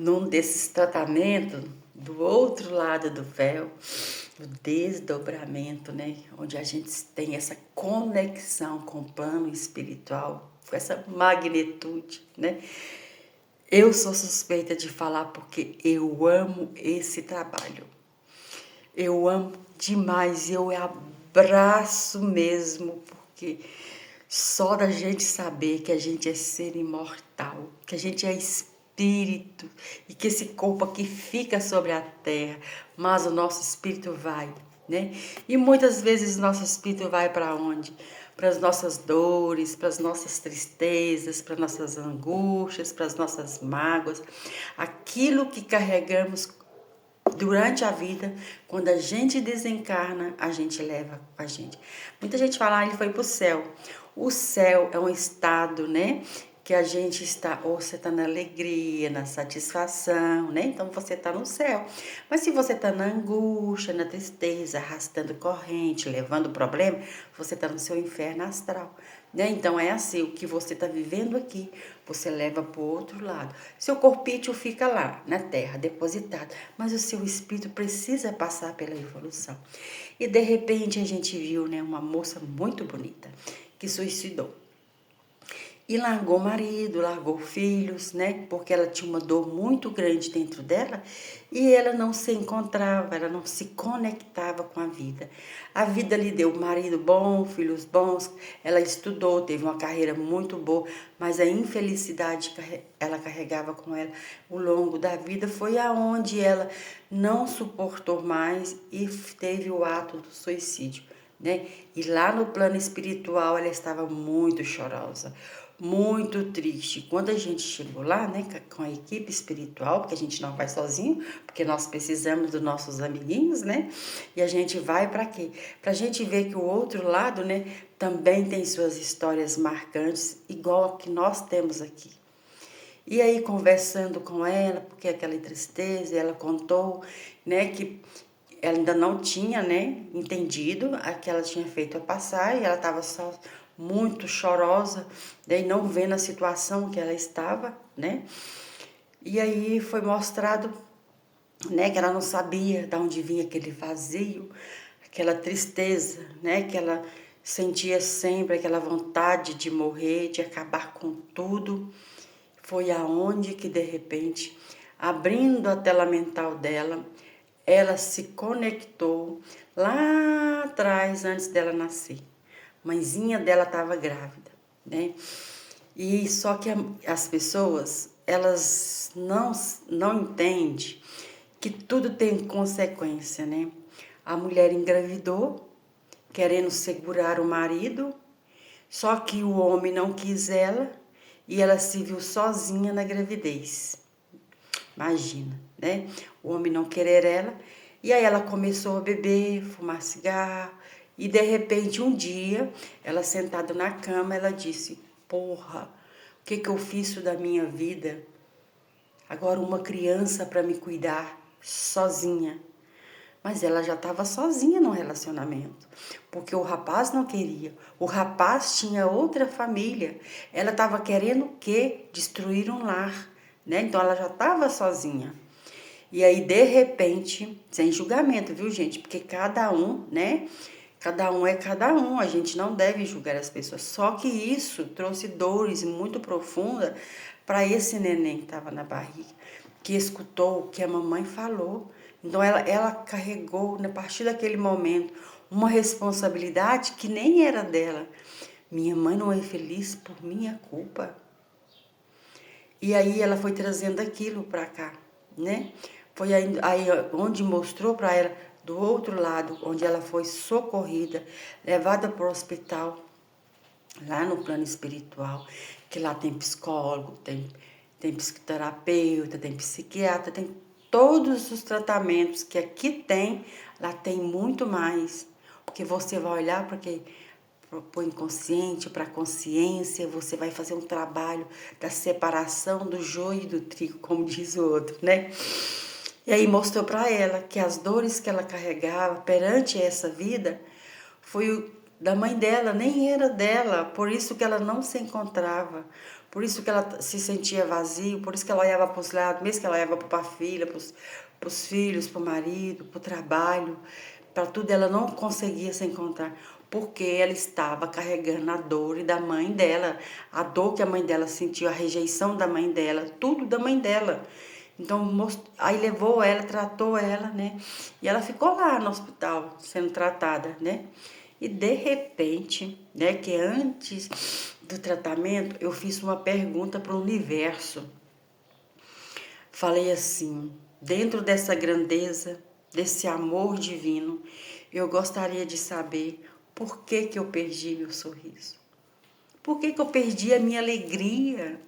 num desses tratamentos, do outro lado do véu, o desdobramento, né? Onde a gente tem essa conexão com o plano espiritual, com essa magnitude, né? Eu sou suspeita de falar porque eu amo esse trabalho. Eu amo demais, eu abraço mesmo, porque só da gente saber que a gente é ser imortal, que a gente é espírito e que esse corpo aqui fica sobre a terra, mas o nosso espírito vai, né? E muitas vezes o nosso espírito vai para onde? Para as nossas dores, para as nossas tristezas, para as nossas angústias, para as nossas mágoas, aquilo que carregamos durante a vida, quando a gente desencarna, a gente leva com a gente. Muita gente fala, ele foi para o céu. O céu é um estado, né? Que a gente está, ou você está na alegria, na satisfação, né? Então você está no céu. Mas se você está na angústia, na tristeza, arrastando corrente, levando problema, você está no seu inferno astral. Né? Então é assim, o que você está vivendo aqui, você leva para o outro lado. Seu corpício fica lá, na terra, depositado, mas o seu espírito precisa passar pela evolução. E de repente a gente viu, né, uma moça muito bonita que suicidou. E largou o marido, largou filhos, né? Porque ela tinha uma dor muito grande dentro dela e ela não se encontrava, ela não se conectava com a vida. A vida lhe deu marido bom, filhos bons, ela estudou, teve uma carreira muito boa, mas a infelicidade que ela carregava com ela ao longo da vida foi aonde ela não suportou mais e teve o ato do suicídio. Né? E lá no plano espiritual ela estava muito chorosa, muito triste. Quando a gente chegou lá, né, com a equipe espiritual, porque a gente não vai sozinho, porque nós precisamos dos nossos amiguinhos, né? E a gente vai para quê? Para a gente ver que o outro lado, né, também tem suas histórias marcantes, igual a que nós temos aqui. E aí, conversando com ela, porque aquela tristeza, ela contou, né, que ela ainda não tinha, né, entendido a que ela tinha feito a passar e ela estava só muito chorosa, né, e não vendo a situação que ela estava, né? E aí foi mostrado, né, que ela não sabia de onde vinha aquele vazio, aquela tristeza, né, que ela sentia sempre aquela vontade de morrer, de acabar com tudo. Foi aonde que de repente, abrindo a tela mental dela, ela se conectou lá atrás, antes dela nascer. Mãezinha dela estava grávida, né? E só que as pessoas, elas não entendem que tudo tem consequência, né? A mulher engravidou, querendo segurar o marido, só que o homem não quis ela e ela se viu sozinha na gravidez. Imagina, né? O homem não querer ela. E aí ela começou a beber, fumar cigarro. E de repente, um dia, ela sentada na cama, ela disse, porra, o que eu fiz da minha vida? Agora uma criança para me cuidar, sozinha. Mas ela já estava sozinha no relacionamento, porque o rapaz não queria. O rapaz tinha outra família. Ela estava querendo o quê? Destruir um lar, né? Então ela já estava sozinha. E aí, de repente, sem julgamento, viu, gente? Porque cada um, né? Cada um é cada um, a gente não deve julgar as pessoas. Só que isso trouxe dores muito profundas para esse neném que estava na barriga, que escutou o que a mamãe falou. Então ela carregou, a partir daquele momento, uma responsabilidade que nem era dela. Minha mãe não é feliz por minha culpa. E aí ela foi trazendo aquilo para cá, né? Foi aí onde mostrou para ela, do outro lado, onde ela foi socorrida, levada para o hospital, lá no plano espiritual, que lá tem psicólogo, tem psicoterapeuta, tem psiquiatra, tem todos os tratamentos que aqui tem, lá tem muito mais. Porque você vai olhar para o inconsciente, para a consciência, você vai fazer um trabalho da separação do joio e do trigo, como diz o outro, né? E aí mostrou para ela que as dores que ela carregava perante essa vida foi da mãe dela, nem era dela, por isso que ela não se encontrava, por isso que ela se sentia vazio, por isso que ela olhava para os lados, mesmo que ela olhava para a filha, para os filhos, para o marido, para o trabalho, para tudo, ela não conseguia se encontrar, porque ela estava carregando a dor da mãe dela, a dor que a mãe dela sentiu, a rejeição da mãe dela, tudo da mãe dela. Então, aí levou ela, tratou ela, né? E ela ficou lá no hospital, sendo tratada, né? E de repente, né, que antes do tratamento, eu fiz uma pergunta para o universo. Falei assim, dentro dessa grandeza, desse amor divino, eu gostaria de saber por que que eu perdi meu sorriso. Por que que eu perdi a minha alegria,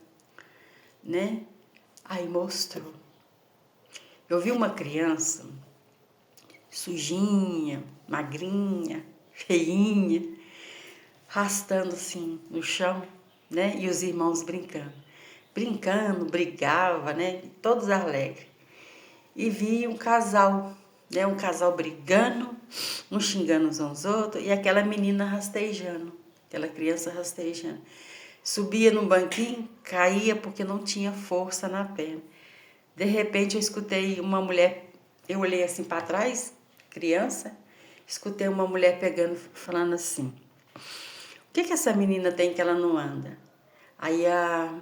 né? Aí mostrou. Eu vi uma criança sujinha, magrinha, feinha, arrastando assim no chão, né? E os irmãos brincando. Brincando, brigava, né? Todos alegres. E vi um casal, né? Um casal brigando, um xingando uns aos outros, e aquela menina rastejando, aquela criança rastejando. Subia num banquinho, caía porque não tinha força na perna. De repente eu escutei uma mulher, eu olhei assim para trás, criança, escutei uma mulher pegando, falando assim: o que que essa menina tem que ela não anda? Aí a,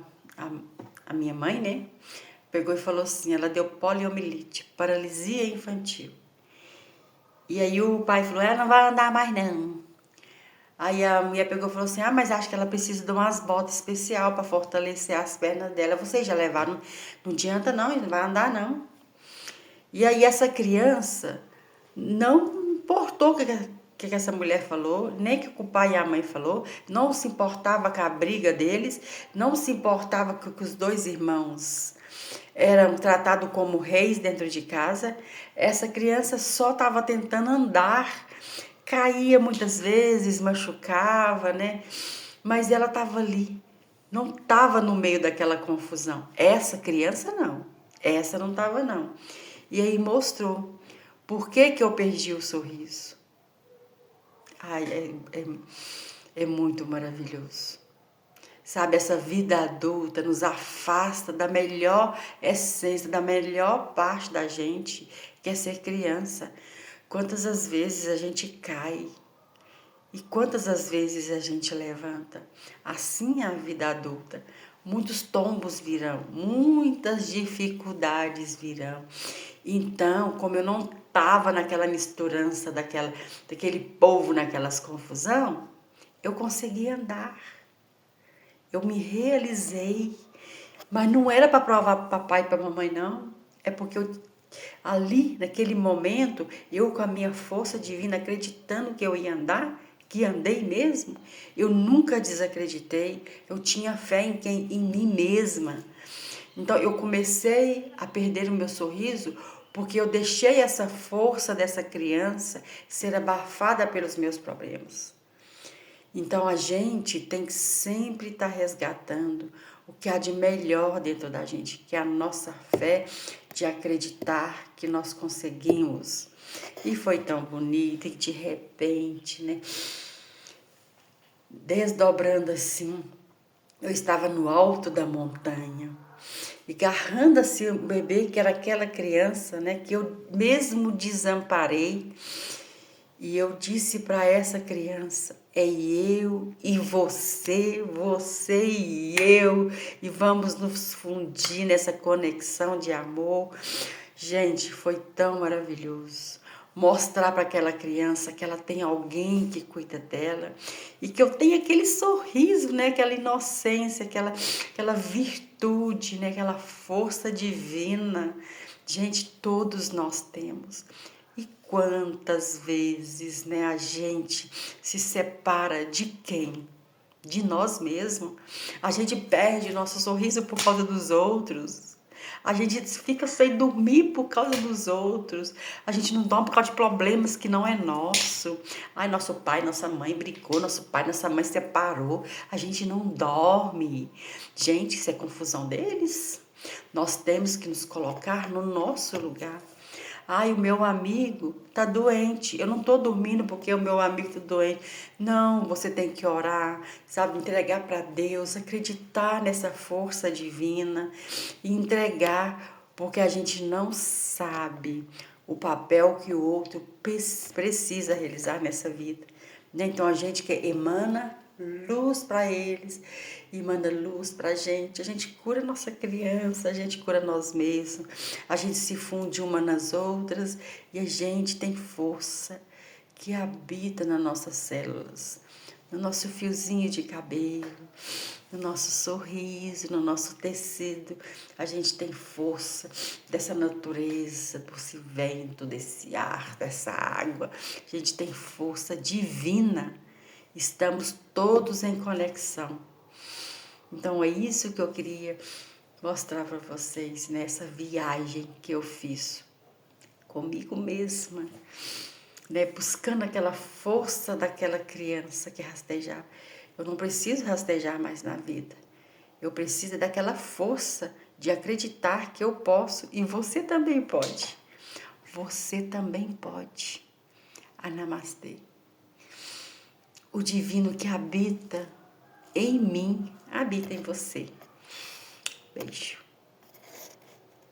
a minha mãe, né, pegou e falou assim, ela deu poliomielite, paralisia infantil. E aí o pai falou, ela não vai andar mais não. Aí a mulher pegou e falou assim, mas acho que ela precisa de umas botas especial para fortalecer as pernas dela. Vocês já levaram? Não adianta não, não vai andar não. E aí essa criança não importou o que essa mulher falou, nem o que o pai e a mãe falou, não se importava com a briga deles, não se importava com que os dois irmãos eram tratados como reis dentro de casa. Essa criança só estava tentando andar, caía muitas vezes, machucava, né? Mas ela estava ali, não estava no meio daquela confusão. Essa criança não, essa não estava não. E aí mostrou por que que eu perdi o sorriso. Ai, é muito maravilhoso. Sabe, essa vida adulta nos afasta da melhor essência, da melhor parte da gente, que é ser criança. Quantas as vezes a gente cai e quantas as vezes a gente levanta. Assim é a vida adulta. Muitos tombos virão, muitas dificuldades virão. Então, como eu não estava naquela misturança daquele povo, naquelas confusão, eu consegui andar. Eu me realizei. Mas não era para provar para papai e para mamãe, não. É porque ali, naquele momento, eu com a minha força divina, acreditando que eu ia andar, que andei mesmo, eu nunca desacreditei. Eu tinha fé em mim mesma. Então eu comecei a perder o meu sorriso porque eu deixei essa força dessa criança ser abafada pelos meus problemas. Então a gente tem que sempre estar resgatando o que há de melhor dentro da gente, que é a nossa fé de acreditar que nós conseguimos. E foi tão bonito e de repente, né? Desdobrando assim, eu estava no alto da montanha e agarrando assim o bebê, que era aquela criança, né, que eu mesmo desamparei. E eu disse para essa criança, é eu e você, você e eu, e vamos nos fundir nessa conexão de amor. Gente, foi tão maravilhoso mostrar para aquela criança que ela tem alguém que cuida dela e que eu tenho aquele sorriso, né, aquela inocência, aquela virtude, né, aquela força divina. Gente, todos nós temos. E quantas vezes, né, a gente se separa de quem? De nós mesmos. A gente perde nosso sorriso por causa dos outros. A gente fica sem dormir por causa dos outros. A gente não dorme por causa de problemas que não é nosso. Ai, nosso pai, nossa mãe brigou, nosso pai, nossa mãe separou. A gente não dorme. Gente, isso é confusão deles. Nós temos que nos colocar no nosso lugar. Ai, o meu amigo tá doente, eu não tô dormindo porque o meu amigo tá doente. Não, você tem que orar, sabe? Entregar para Deus, acreditar nessa força divina e entregar, porque a gente não sabe o papel que o outro precisa realizar nessa vida, né? Então a gente que emana luz para eles e manda luz para a gente cura nossa criança, a gente cura nós mesmos, a gente se funde uma nas outras e a gente tem força que habita nas nossas células, no nosso fiozinho de cabelo, no nosso sorriso, no nosso tecido. A gente tem força dessa natureza, desse vento, desse ar, dessa água. A gente tem força divina. Estamos todos em conexão. Então é isso que eu queria mostrar para vocês nessa viagem que eu fiz comigo mesma, né? Buscando aquela força daquela criança que rastejava. Eu não preciso rastejar mais na vida. Eu preciso daquela força de acreditar que eu posso e você também pode. Você também pode. A Namastê. O divino que habita em mim, habita em você. Beijo.